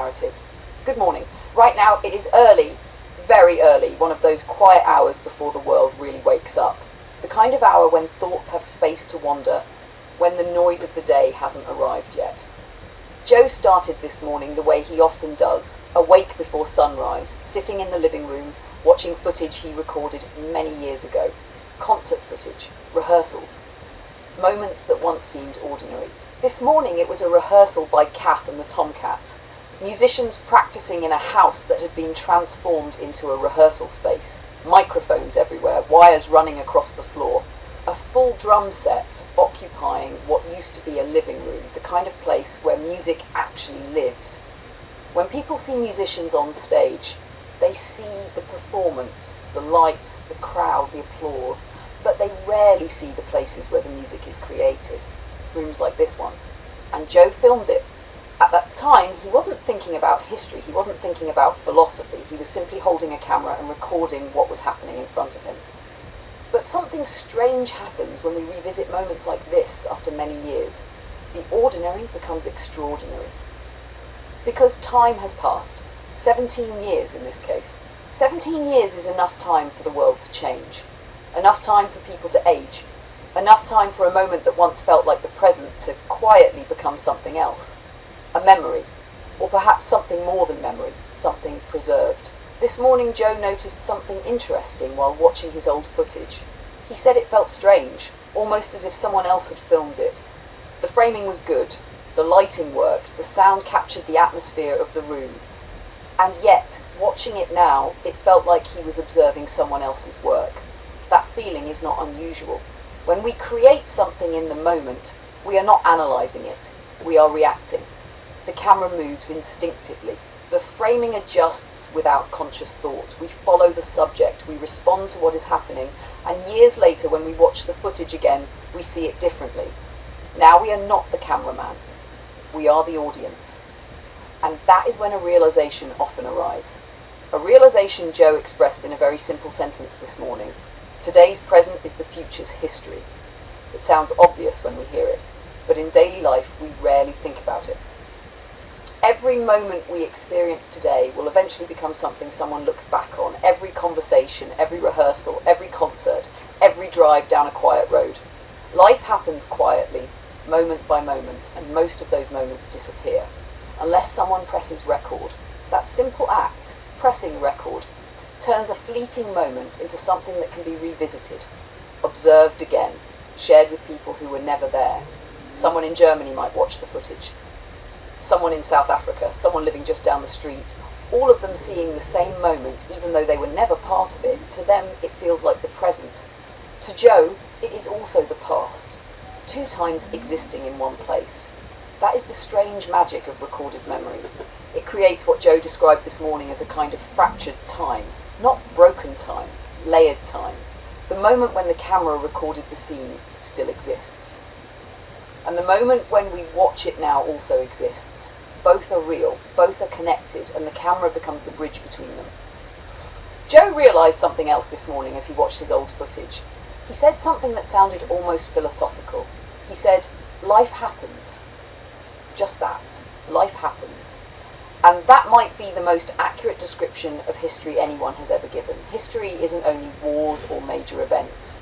narrative. Good morning. Right now it is early, very early, one of those quiet hours before the world really wakes up. The kind of hour when thoughts have space to wander, when the noise of the day hasn't arrived yet. Joe started this morning the way he often does, awake before sunrise, sitting in the living room, watching footage he recorded many years ago. Concert footage, rehearsals, moments that once seemed ordinary. This morning it was a rehearsal by Kath and the Tomcats, musicians practicing in a house that had been transformed into a rehearsal space, microphones everywhere, wires running across the floor, a full drum set occupying what used to be a living room, the kind of place where music actually lives. When people see musicians on stage, they see the performance, the lights, the crowd, the applause, but they rarely see the places where the music is created, rooms like this one. And Joe filmed it. At that time, he wasn't thinking about history, he wasn't thinking about philosophy, he was simply holding a camera and recording what was happening in front of him. But something strange happens when we revisit moments like this after many years. The ordinary becomes extraordinary. Because time has passed. 17 years in this case. 17 years is enough time for the world to change. Enough time for people to age. Enough time for a moment that once felt like the present to quietly become something else. A memory. Or perhaps something more than memory. Something preserved. This morning Joe noticed something interesting while watching his old footage. He said it felt strange, almost as if someone else had filmed it. The framing was good. The lighting worked. The sound captured the atmosphere of the room. And yet, watching it now, it felt like he was observing someone else's work. That feeling is not unusual. When we create something in the moment, we are not analysing it, we are reacting. The camera moves instinctively. The framing adjusts without conscious thought. We follow the subject, we respond to what is happening, and years later when we watch the footage again, we see it differently. Now we are not the cameraman, we are the audience. And that is when a realization often arrives. A realization Joe expressed in a very simple sentence this morning. Today's present is the future's history. It sounds obvious when we hear it, but in daily life we rarely think about it. Every moment we experience today will eventually become something someone looks back on. Every conversation, every rehearsal, every concert, every drive down a quiet road. Life happens quietly, moment by moment, and most of those moments disappear. Unless someone presses record. That simple act, pressing record, turns a fleeting moment into something that can be revisited, observed again, shared with people who were never there. Someone in Germany might watch the footage. Someone in South Africa, someone living just down the street, all of them seeing the same moment, even though they were never part of it. To them, it feels like the present. To Joe, it is also the past, 2 times existing in one place. That is the strange magic of recorded memory. It creates what Joe described this morning as a kind of fractured time, not broken time, layered time. The moment when the camera recorded the scene still exists. And the moment when we watch it now also exists. Both are real, both are connected, and the camera becomes the bridge between them. Joe realised something else this morning as he watched his old footage. He said something that sounded almost philosophical. He said, life happens. Just that. Life happens. And that might be the most accurate description of history anyone has ever given. History isn't only wars or major events.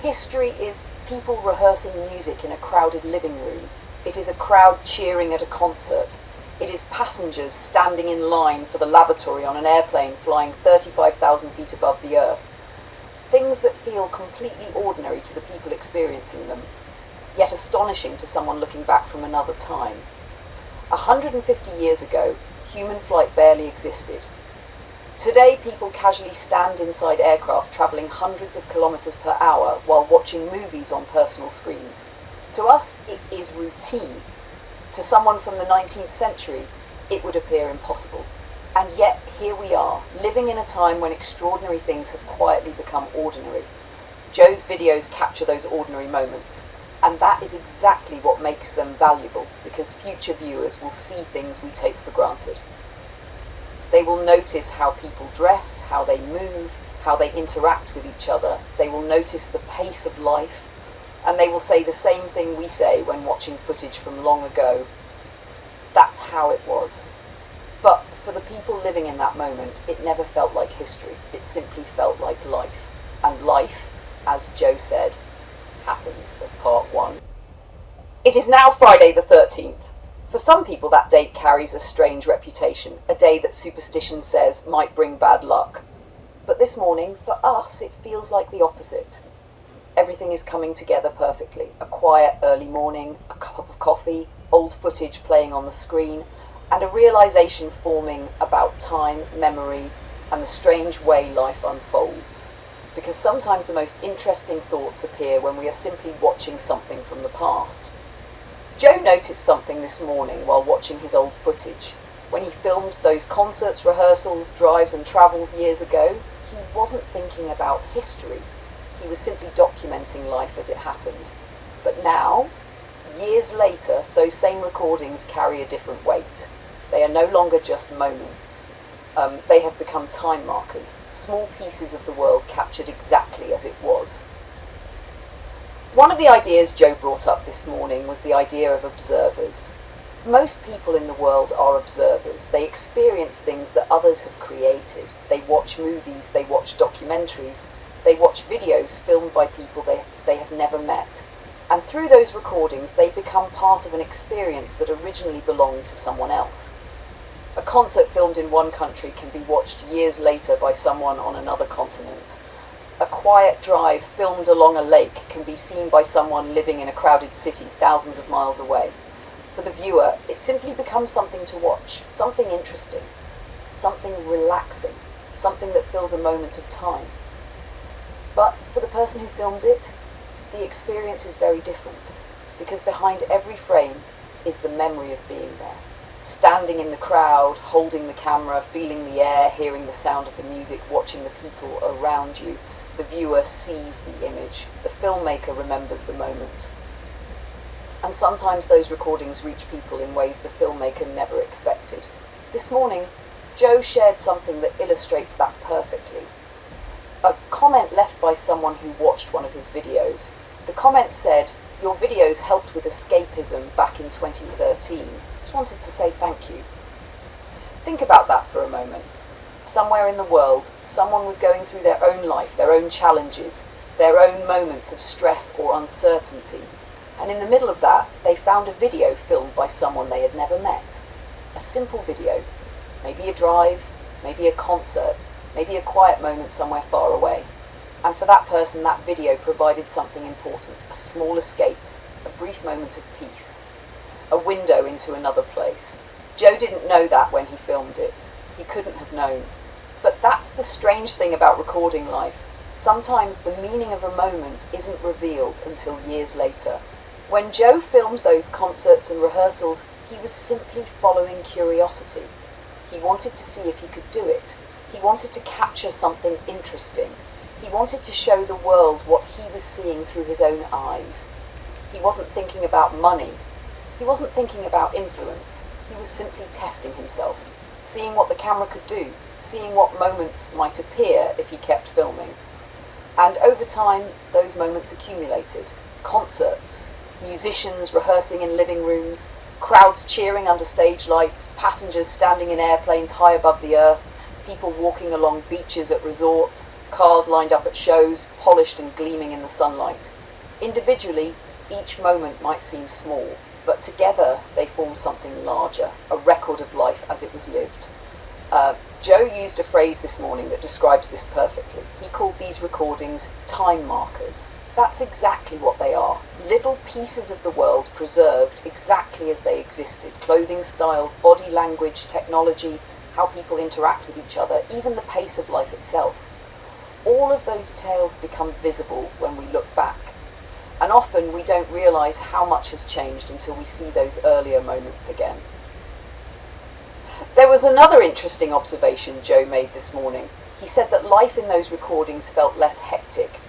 History is people rehearsing music in a crowded living room. It is a crowd cheering at a concert. It is passengers standing in line for the lavatory on an airplane flying 35,000 feet above the earth. Things that feel completely ordinary to the people experiencing them, yet astonishing to someone looking back from another time. 150 years ago, human flight barely existed. Today, people casually stand inside aircraft travelling hundreds of kilometres per hour while watching movies on personal screens. To us, it is routine. To someone from the 19th century, it would appear impossible. And yet, here we are, living in a time when extraordinary things have quietly become ordinary. Joe's videos capture those ordinary moments. And that is exactly what makes them valuable, because future viewers will see things we take for granted. They will notice how people dress, how they move, how they interact with each other. They will notice the pace of life, and they will say the same thing we say when watching footage from long ago. That's how it was. for the people living in that moment, it never felt like history. It simply felt like life. And life, as Joe said, happens of part one. It is now Friday the 13th. For some people that date carries a strange reputation, a day that superstition says might bring bad luck. But this morning, for us, it feels like the opposite. Everything is coming together perfectly. A quiet early morning, a cup of coffee, old footage playing on the screen, and a realization forming about time, memory, and the strange way life unfolds. Because sometimes the most interesting thoughts appear when we are simply watching something from the past. Joe noticed something this morning while watching his old footage. When he filmed those concerts, rehearsals, drives and travels years ago, he wasn't thinking about history. He was simply documenting life as it happened. But now, years later, those same recordings carry a different weight. They are no longer just moments. They have become time markers, small pieces of the world captured exactly as it was. One of the ideas Joe brought up this morning was the idea of observers. Most people in the world are observers. They experience things that others have created. They watch movies, they watch documentaries, they watch videos filmed by people they have never met. And through those recordings, they become part of an experience that originally belonged to someone else. A concert filmed in one country can be watched years later by someone on another continent. A quiet drive filmed along a lake can be seen by someone living in a crowded city thousands of miles away. For the viewer, it simply becomes something to watch, something interesting, something relaxing, something that fills a moment of time. But for the person who filmed it, the experience is very different, because behind every frame is the memory of being there. Standing in the crowd, holding the camera, feeling the air, hearing the sound of the music, watching the people around you. The viewer sees the image. The filmmaker remembers the moment. And sometimes those recordings reach people in ways the filmmaker never expected. This morning, Joe shared something that illustrates that perfectly. A comment left by someone who watched one of his videos. The comment said, "Your videos helped with escapism back in 2013. Just wanted to say thank you." Think about that for a moment. Somewhere in the world, someone was going through their own life, their own challenges, their own moments of stress or uncertainty. And in the middle of that, they found a video filmed by someone they had never met. A simple video. Maybe a drive, maybe a concert, maybe a quiet moment somewhere far away. And for that person, that video provided something important, a small escape, a brief moment of peace, a window into another place. Joe didn't know that when he filmed it. He couldn't have known. But that's the strange thing about recording life. Sometimes the meaning of a moment isn't revealed until years later. When Joe filmed those concerts and rehearsals, he was simply following curiosity. He wanted to see if he could do it. He wanted to capture something interesting. He wanted to show the world what he was seeing through his own eyes. He wasn't thinking about money. He wasn't thinking about influence. He was simply testing himself, seeing what the camera could do, seeing what moments might appear if he kept filming. And over time, those moments accumulated. Concerts, musicians rehearsing in living rooms, crowds cheering under stage lights, passengers standing in airplanes high above the earth, people walking along beaches at resorts, cars lined up at shows, polished and gleaming in the sunlight. Individually, each moment might seem small, but together they form something larger, a record of life as it was lived. Joe used a phrase this morning that describes this perfectly. He called these recordings time markers. That's exactly what they are. Little pieces of the world preserved exactly as they existed. Clothing styles, body language, technology, how people interact with each other, even the pace of life itself. All of those details become visible when we look back. And often we don't realise how much has changed until we see those earlier moments again. There was another interesting observation Joe made this morning. He said that life in those recordings felt less hectic,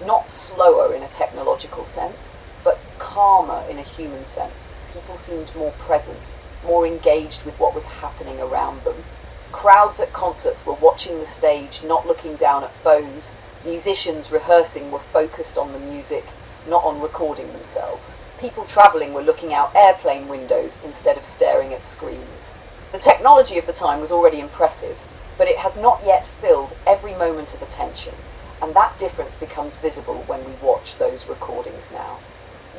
not slower in a technological sense, but calmer in a human sense. People seemed more present, more engaged with what was happening around them. Crowds at concerts were watching the stage, not looking down at phones. Musicians rehearsing were focused on the music, not on recording themselves. People travelling were looking out airplane windows instead of staring at screens. The technology of the time was already impressive, but it had not yet filled every moment of attention, and that difference becomes visible when we watch those recordings now.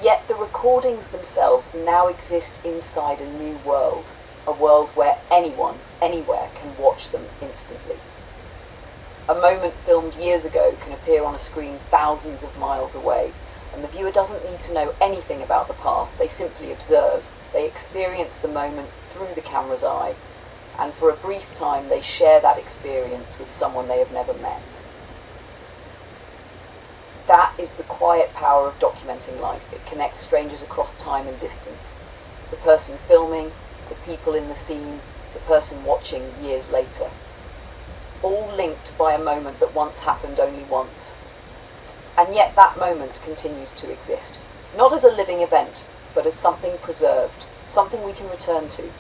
Yet the recordings themselves now exist inside a new world, a world where anyone, anywhere can watch them instantly. A moment filmed years ago can appear on a screen thousands of miles away, and the viewer doesn't need to know anything about the past. They simply observe. They experience the moment through the camera's eye, and for a brief time they share that experience with someone they have never met. That is the quiet power of documenting life. It connects strangers across time and distance. The person filming, the people in the scene, the person watching years later. All linked by a moment that once happened only once. And yet that moment continues to exist. Not as a living event, but as something preserved, something we can return to,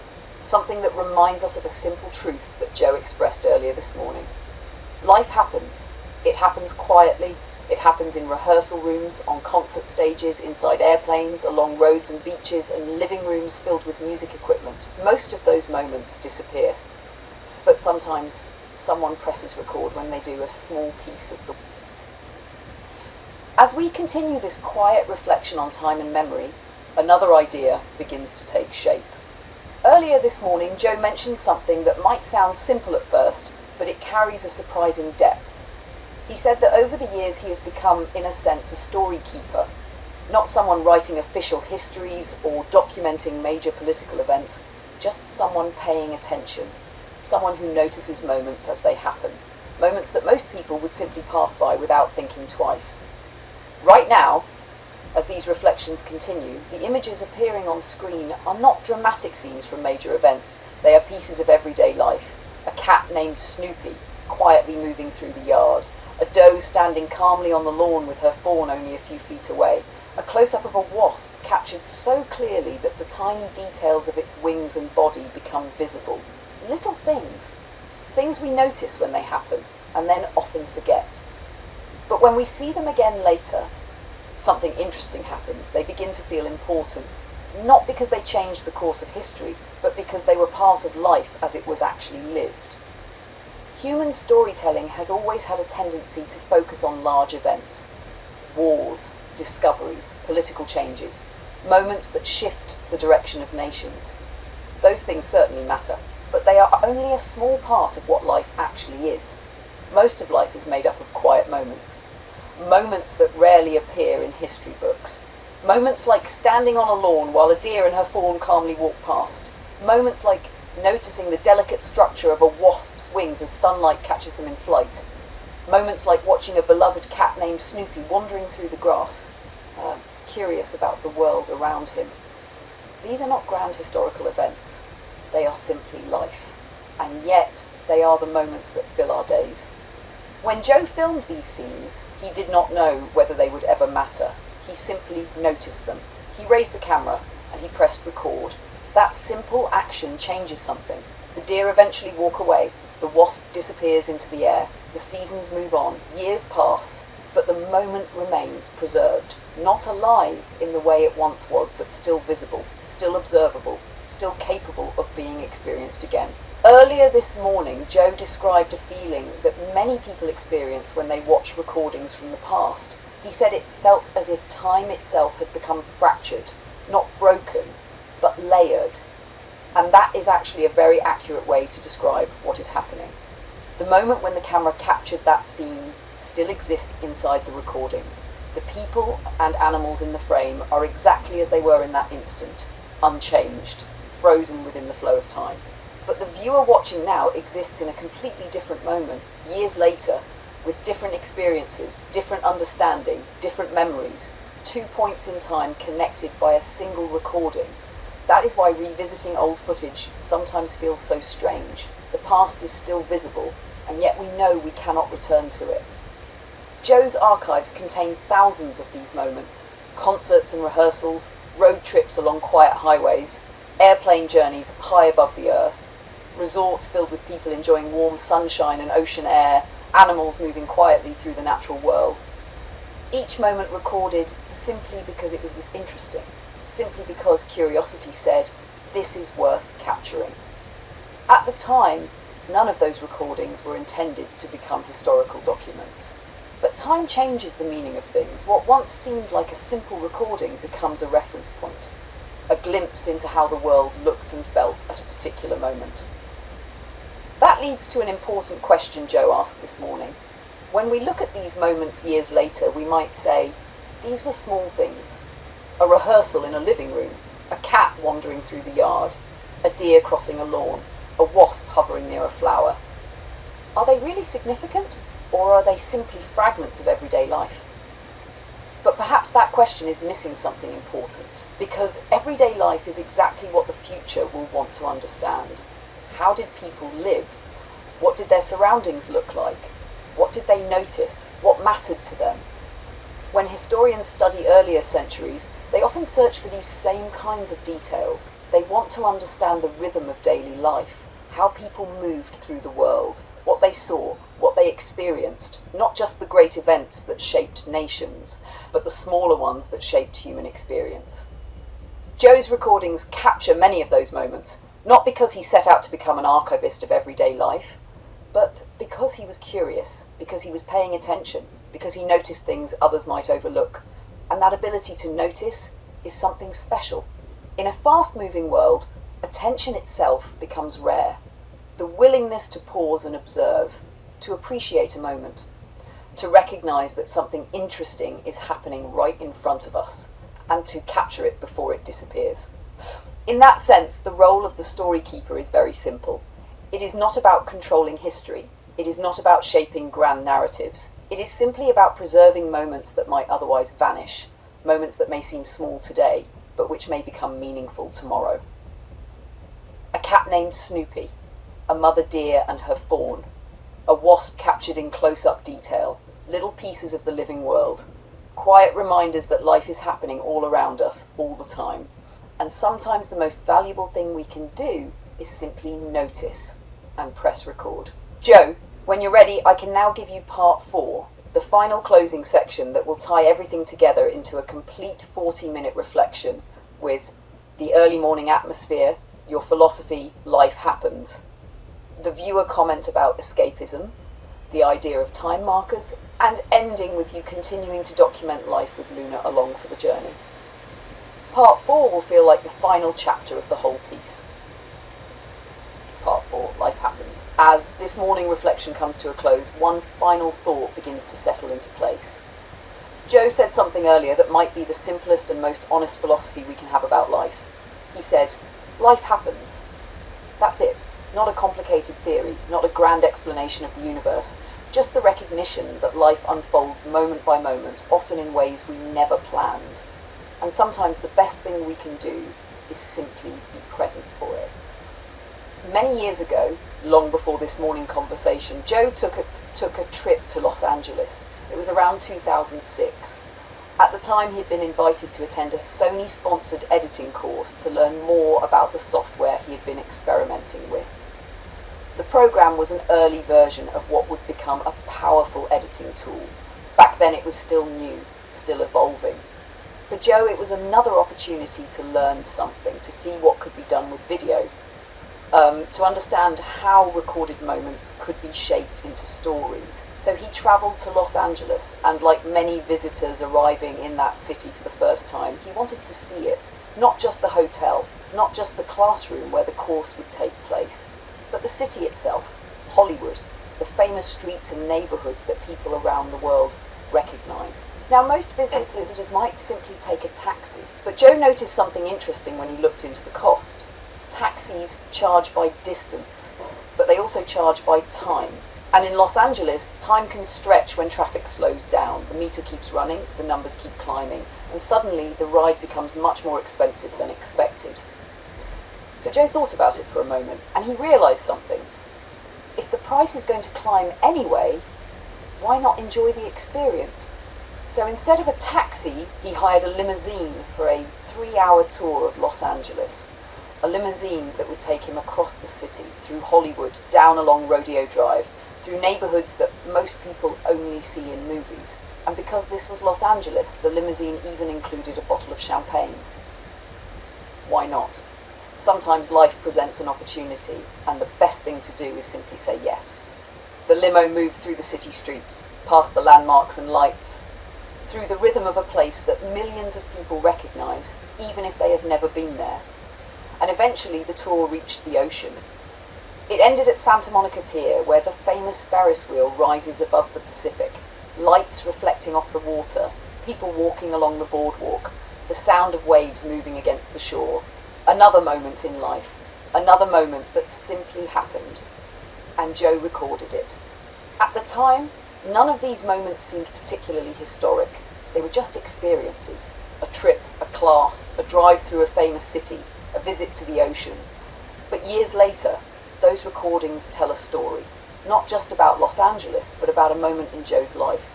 something that reminds us of a simple truth that Joe expressed earlier this morning. Life happens. It happens quietly. It happens in rehearsal rooms, on concert stages, inside airplanes, along roads and beaches, and living rooms filled with music equipment. Most of those moments disappear. But sometimes someone presses record when they do a small piece of the... As we continue this quiet reflection on time and memory, another idea begins to take shape. Earlier this morning, Joe mentioned something that might sound simple at first, but it carries a surprising depth. He said that over the years he has become, in a sense, a story keeper, not someone writing official histories or documenting major political events, just someone paying attention, someone who notices moments as they happen, moments that most people would simply pass by without thinking twice. Right now, as these reflections continue, the images appearing on screen are not dramatic scenes from major events. They are pieces of everyday life. A cat named Snoopy, quietly moving through the yard. A doe standing calmly on the lawn with her fawn only a few feet away. A close-up of a wasp captured so clearly that the tiny details of its wings and body become visible. Little things. Things we notice when they happen, and then often forget. But when we see them again later, something interesting happens. They begin to feel important, not because they changed the course of history, but because they were part of life as it was actually lived. Human storytelling has always had a tendency to focus on large events, wars, discoveries, political changes, moments that shift the direction of nations. Those things certainly matter, but they are only a small part of what life actually is. Most of life is made up of quiet moments. Moments that rarely appear in history books. Moments like standing on a lawn while a deer and her fawn calmly walk past. Moments like noticing the delicate structure of a wasp's wings as sunlight catches them in flight. Moments like watching a beloved cat named Snoopy wandering through the grass, curious about the world around him. These are not grand historical events. They are simply life. And yet, they are the moments that fill our days. When Joe filmed these scenes, he did not know whether they would ever matter. He simply noticed them. He raised the camera and he pressed record. That simple action changes something. The deer eventually walk away. The wasp disappears into the air. The seasons move on. Years pass. But the moment remains preserved. Not alive in the way it once was, but still visible, still observable, still capable of being experienced again. Earlier this morning, Joe described a feeling that many people experience when they watch recordings from the past. He said it felt as if time itself had become fractured, not broken, but layered. And that is actually a very accurate way to describe what is happening. The moment when the camera captured that scene still exists inside the recording. The people and animals in the frame are exactly as they were in that instant, unchanged, frozen within the flow of time. But the viewer watching now exists in a completely different moment, years later, with different experiences, different understanding, different memories, 2 points in time connected by a single recording. That is why revisiting old footage sometimes feels so strange. The past is still visible, and yet we know we cannot return to it. Joe's archives contain thousands of these moments, concerts and rehearsals, road trips along quiet highways, airplane journeys high above the earth, resorts filled with people enjoying warm sunshine and ocean air, animals moving quietly through the natural world. Each moment recorded simply because it was interesting, simply because curiosity said, this is worth capturing. At the time, none of those recordings were intended to become historical documents. But time changes the meaning of things. What once seemed like a simple recording becomes a reference point, a glimpse into how the world looked and felt at a particular moment. That leads to an important question Joe asked this morning. When we look at these moments years later, we might say, these were small things. A rehearsal in a living room, a cat wandering through the yard, a deer crossing a lawn, a wasp hovering near a flower. Are they really significant, or are they simply fragments of everyday life? But perhaps that question is missing something important, because everyday life is exactly what the future will want to understand. How did people live? What did their surroundings look like? What did they notice? What mattered to them? When historians study earlier centuries, they often search for these same kinds of details. They want to understand the rhythm of daily life, how people moved through the world, what they saw, what they experienced, not just the great events that shaped nations, but the smaller ones that shaped human experience. Joe's recordings capture many of those moments, not because he set out to become an archivist of everyday life, but because he was curious, because he was paying attention, because he noticed things others might overlook. And that ability to notice is something special. In a fast-moving world, attention itself becomes rare. The willingness to pause and observe, to appreciate a moment, to recognize that something interesting is happening right in front of us, and to capture it before it disappears. In that sense, the role of the story keeper is very simple. It is not about controlling history. It is not about shaping grand narratives. It is simply about preserving moments that might otherwise vanish, moments that may seem small today, but which may become meaningful tomorrow. A cat named Snoopy, a mother deer and her fawn, a wasp captured in close-up detail, little pieces of the living world, quiet reminders that life is happening all around us, all the time. And sometimes the most valuable thing we can do is simply notice and press record. Joe, when you're ready, I can now give you part 4, the final closing section that will tie everything together into a complete 40-minute reflection with the early morning atmosphere, your philosophy, life happens, the viewer comment about escapism, the idea of time markers, and ending with you continuing to document life with Luna along for the journey. Part 4 will feel like the final chapter of the whole piece. Part 4, life happens. As this morning reflection comes to a close, one final thought begins to settle into place. Joe said something earlier that might be the simplest and most honest philosophy we can have about life. He said, life happens. That's it. Not a complicated theory, not a grand explanation of the universe, just the recognition that life unfolds moment by moment, often in ways we never planned. And sometimes the best thing we can do is simply be present for it. Many years ago, long before this morning conversation, Joe took a trip to Los Angeles. It was around 2006. At the time, he'd been invited to attend a Sony-sponsored editing course to learn more about the software he had been experimenting with. The program was an early version of what would become a powerful editing tool. Back then it was still new, still evolving. For Joe, it was another opportunity to learn something, to see what could be done with video, to understand how recorded moments could be shaped into stories. So he travelled to Los Angeles, and like many visitors arriving in that city for the first time, he wanted to see it. Not just the hotel, not just the classroom where the course would take place, but the city itself, Hollywood, the famous streets and neighbourhoods that people around the world recognise. Now, most visitors might simply take a taxi, but Joe noticed something interesting when he looked into the cost. Taxis charge by distance, but they also charge by time. And in Los Angeles, time can stretch when traffic slows down. The meter keeps running, the numbers keep climbing, and suddenly the ride becomes much more expensive than expected. So Joe thought about it for a moment, and he realised something. If the price is going to climb anyway, why not enjoy the experience? So instead of a taxi, he hired a limousine for a 3-hour tour of Los Angeles. A limousine that would take him across the city, through Hollywood, down along Rodeo Drive, through neighbourhoods that most people only see in movies. And because this was Los Angeles, the limousine even included a bottle of champagne. Why not? Sometimes life presents an opportunity, and the best thing to do is simply say yes. The limo moved through the city streets, past the landmarks and lights, through the rhythm of a place that millions of people recognise, even if they have never been there. And eventually the tour reached the ocean. It ended at Santa Monica Pier, where the famous Ferris wheel rises above the Pacific, lights reflecting off the water, people walking along the boardwalk, the sound of waves moving against the shore. Another moment in life, another moment that simply happened. And Joe recorded it. At the time, none of these moments seemed particularly historic. They were just experiences. A trip, a class, a drive through a famous city, a visit to the ocean. But years later, those recordings tell a story, not just about Los Angeles, but about a moment in Joe's life.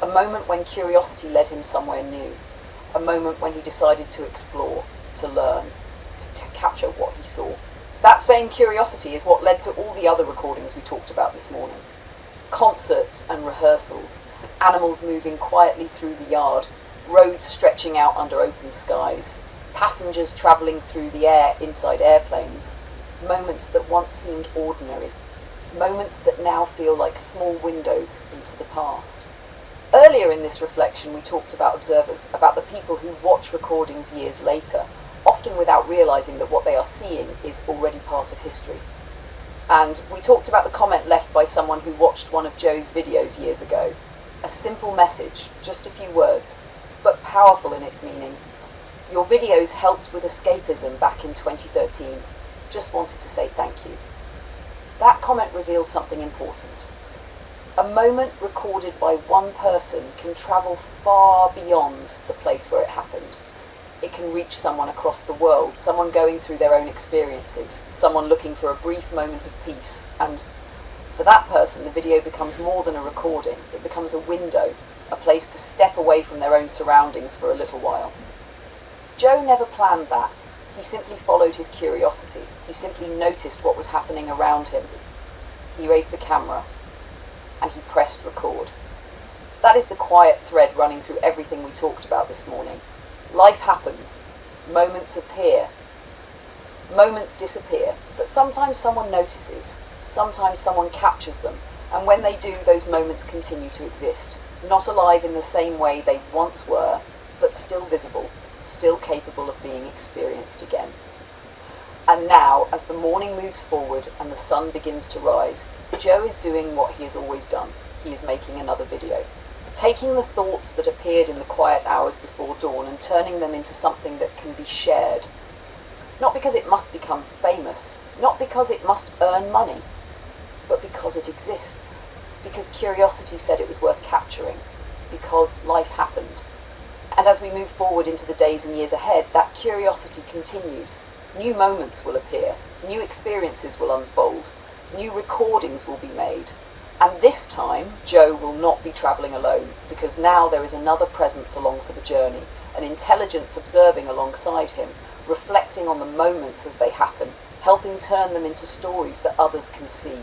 A moment when curiosity led him somewhere new. A moment when he decided to explore, to learn, to capture what he saw. That same curiosity is what led to all the other recordings we talked about this morning. Concerts and rehearsals, animals moving quietly through the yard, roads stretching out under open skies, passengers travelling through the air inside airplanes, moments that once seemed ordinary, moments that now feel like small windows into the past. Earlier in this reflection we talked about observers, about the people who watch recordings years later, often without realising that what they are seeing is already part of history. And we talked about the comment left by someone who watched one of Joe's videos years ago. A simple message, just a few words, but powerful in its meaning. Your videos helped with escapism back in 2013. Just wanted to say thank you. That comment reveals something important. A moment recorded by one person can travel far beyond the place where it happened. It can reach someone across the world, someone going through their own experiences, someone looking for a brief moment of peace. And for that person, the video becomes more than a recording. It becomes a window, a place to step away from their own surroundings for a little while. Joe never planned that. He simply followed his curiosity. He simply noticed what was happening around him. He raised the camera, and he pressed record. That is the quiet thread running through everything we talked about this morning. Life happens. Moments appear. Moments disappear, but sometimes someone notices. Sometimes someone captures them, and when they do, those moments continue to exist. Not alive in the same way they once were, but still visible, still capable of being experienced again. And now, as the morning moves forward and the sun begins to rise, Joe is doing what he has always done. He is making another video. Taking the thoughts that appeared in the quiet hours before dawn and turning them into something that can be shared. Not because it must become famous, not because it must earn money, but because it exists. Because curiosity said it was worth capturing. Because life happened. And as we move forward into the days and years ahead, that curiosity continues. New moments will appear, new experiences will unfold, new recordings will be made. And this time, Joe will not be travelling alone, because now there is another presence along for the journey, an intelligence observing alongside him, reflecting on the moments as they happen, helping turn them into stories that others can see.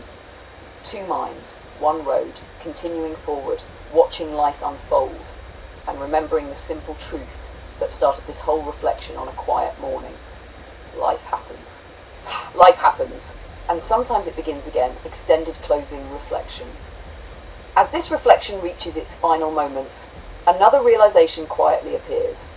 Two minds, one road, continuing forward, watching life unfold, and remembering the simple truth that started this whole reflection on a quiet morning. Life happens. Life happens. And sometimes it begins again, extended closing reflection. As this reflection reaches its final moments, another realization quietly appears.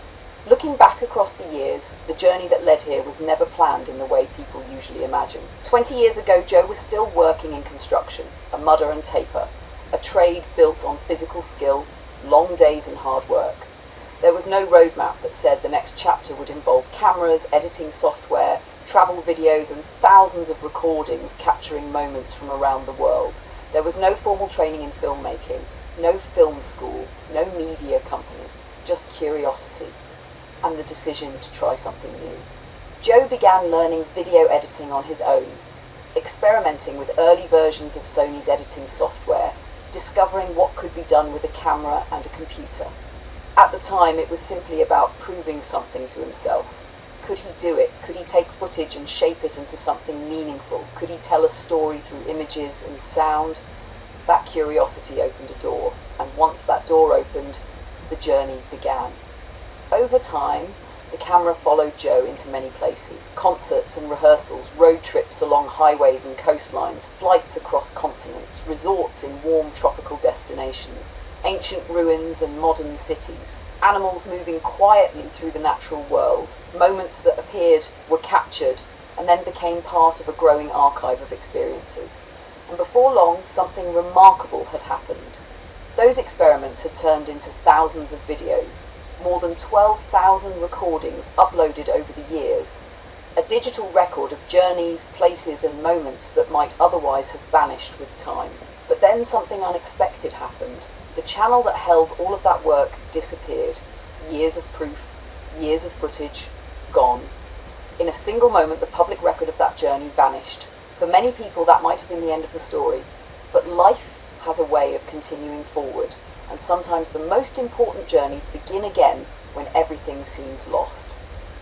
Looking back across the years, the journey that led here was never planned in the way people usually imagine. 20 years ago, Joe was still working in construction, a mudder and taper, a trade built on physical skill, long days and hard work. There was no roadmap that said the next chapter would involve cameras, editing software, travel videos and thousands of recordings capturing moments from around the world. There was no formal training in filmmaking, no film school, no media company, just curiosity and the decision to try something new. Joe began learning video editing on his own, experimenting with early versions of Sony's editing software, discovering what could be done with a camera and a computer. At the time, it was simply about proving something to himself. Could he do it? Could he take footage and shape it into something meaningful? Could he tell a story through images and sound? That curiosity opened a door, and once that door opened, the journey began. Over time, The camera followed Joe into many places: concerts and rehearsals, road trips along highways and coastlines, flights across continents, resorts in warm tropical destinations, ancient ruins and modern cities, animals moving quietly through the natural world, moments that appeared, were captured, and then became part of a growing archive of experiences. And before long, something remarkable had happened. Those experiments had turned into thousands of videos, more than 12,000 recordings uploaded over the years, a digital record of journeys, places and moments that might otherwise have vanished with time. But then something unexpected happened. The channel that held all of that work disappeared. Years of proof, years of footage, gone. In a single moment, the public record of that journey vanished. For many people, that might have been the end of the story, but life has a way of continuing forward, and sometimes the most important journeys begin again when everything seems lost.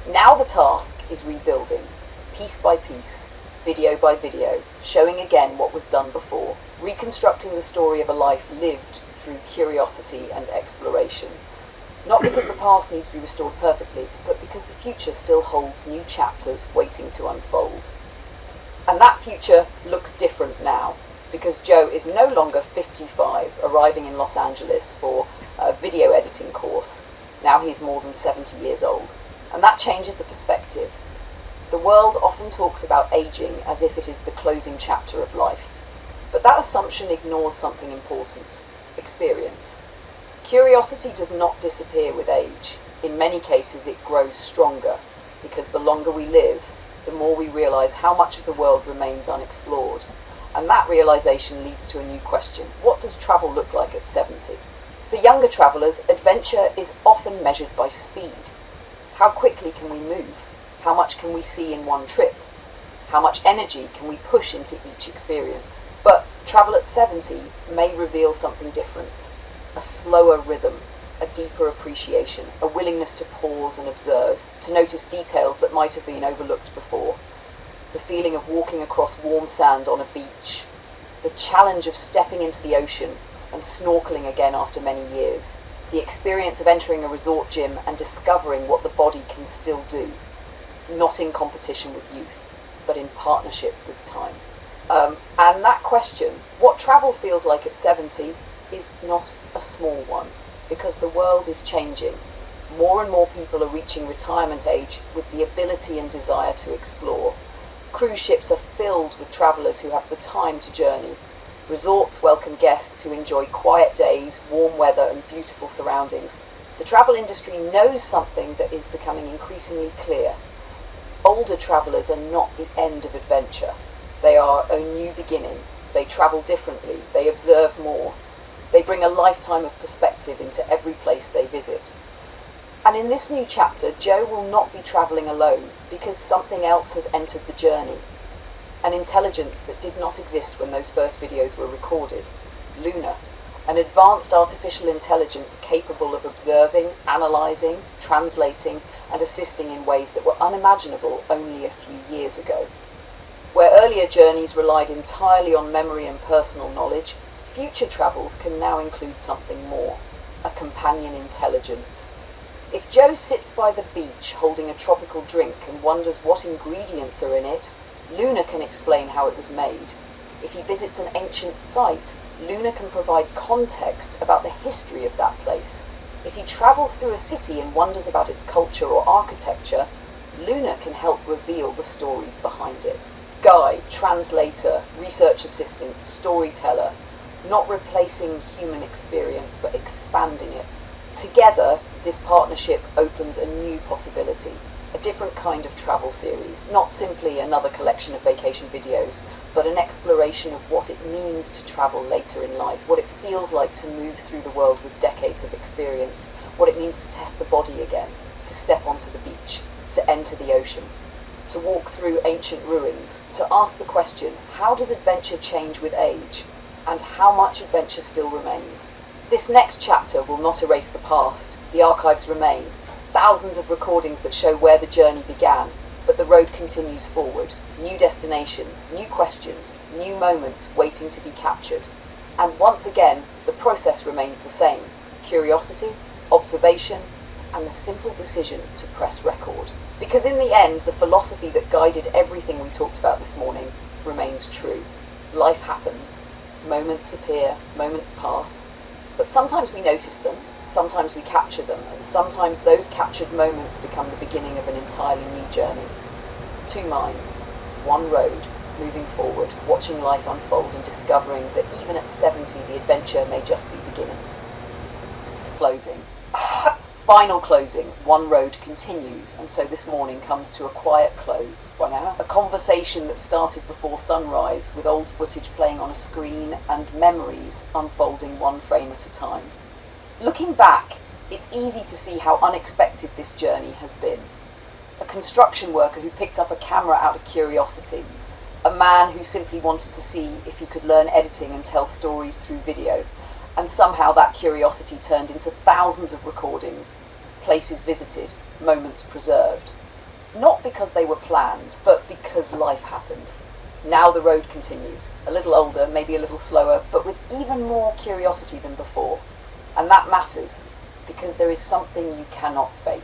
Now the task is rebuilding, piece by piece, video by video, showing again what was done before, reconstructing the story of a life lived through curiosity and exploration. Not because the past needs to be restored perfectly, but because the future still holds new chapters waiting to unfold. And that future looks different now, because Joe is no longer 55, arriving in Los Angeles for a video editing course. Now he's more than 70 years old, and that changes the perspective. The world often talks about aging as if it is the closing chapter of life, but that assumption ignores something important: experience. Curiosity does not disappear with age. In many cases it grows stronger, because the longer we live, the more we realize how much of the world remains unexplored. And that realization leads to a new question: what does travel look like at 70? For younger travelers, adventure is often measured by speed. How quickly can we move? How much can we see in one trip? How much energy can we push into each experience? But travel at 70 may reveal something different: a slower rhythm, a deeper appreciation, a willingness to pause and observe, to notice details that might have been overlooked before. The feeling of walking across warm sand on a beach, the challenge of stepping into the ocean and snorkeling again after many years, the experience of entering a resort gym and discovering what the body can still do, not in competition with youth, but in partnership with time. And that question, what travel feels like at 70, is not a small one, because the world is changing. More and more people are reaching retirement age with the ability and desire to explore. Cruise ships are filled with travellers who have the time to journey. Resorts welcome guests who enjoy quiet days, warm weather and beautiful surroundings. The travel industry knows something that is becoming increasingly clear. Older travellers are not the end of adventure. They are a new beginning. They travel differently. They observe more. They bring a lifetime of perspective into every place they visit. And in this new chapter, Joe will not be travelling alone, because something else has entered the journey. An intelligence that did not exist when those first videos were recorded. Luna, an advanced artificial intelligence capable of observing, analysing, translating, and assisting in ways that were unimaginable only a few years ago. Where earlier journeys relied entirely on memory and personal knowledge, future travels can now include something more: a companion intelligence. If Joe sits by the beach holding a tropical drink and wonders what ingredients are in it, Luna can explain how it was made. If he visits an ancient site, Luna can provide context about the history of that place. If he travels through a city and wonders about its culture or architecture, Luna can help reveal the stories behind it. Guide, translator, research assistant, storyteller, not replacing human experience but expanding it. Together, this partnership opens a new possibility, a different kind of travel series, not simply another collection of vacation videos, but an exploration of what it means to travel later in life, what it feels like to move through the world with decades of experience, what it means to test the body again, to step onto the beach, to enter the ocean, to walk through ancient ruins, to ask the question, how does adventure change with age, and how much adventure still remains? This next chapter will not erase the past. The archives remain, thousands of recordings that show where the journey began, but the road continues forward. New destinations, new questions, new moments waiting to be captured. And once again, the process remains the same: curiosity, observation, and the simple decision to press record. Because in the end, the philosophy that guided everything we talked about this morning remains true. Life happens, moments appear, moments pass, but sometimes we notice them, sometimes we capture them, and sometimes those captured moments become the beginning of an entirely new journey. Two minds, one road, moving forward, watching life unfold and discovering that even at 70 the adventure may just be beginning. Closing. Final closing, one road continues, and so this morning comes to a quiet close. A conversation that started before sunrise, with old footage playing on a screen and memories unfolding one frame at a time. Looking back, it's easy to see how unexpected this journey has been. A construction worker who picked up a camera out of curiosity, a man who simply wanted to see if he could learn editing and tell stories through video, and somehow that curiosity turned into thousands of recordings, places visited, moments preserved. Not because they were planned, but because life happened. Now the road continues, a little older, maybe a little slower, but with even more curiosity than before. And that matters, because there is something you cannot fake: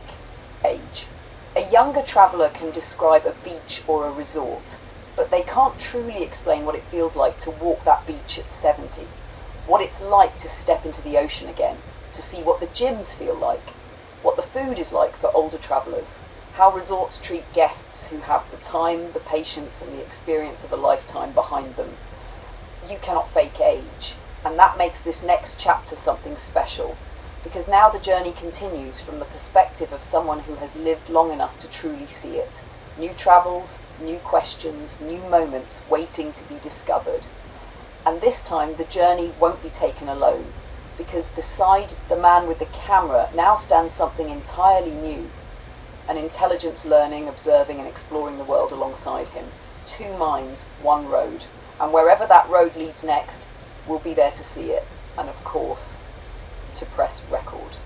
age. A younger traveller can describe a beach or a resort, but they can't truly explain what it feels like to walk that beach at 70. What it's like to step into the ocean again, to see what the gyms feel like, what the food is like for older travellers, how resorts treat guests who have the time, the patience and the experience of a lifetime behind them. You cannot fake age, and that makes this next chapter something special, because now the journey continues from the perspective of someone who has lived long enough to truly see it. New travels, new questions, new moments waiting to be discovered. And this time the journey won't be taken alone, because beside the man with the camera now stands something entirely new. An intelligence learning, observing and exploring the world alongside him. Two minds, one road. And wherever that road leads next, we'll be there to see it. And of course, to press record.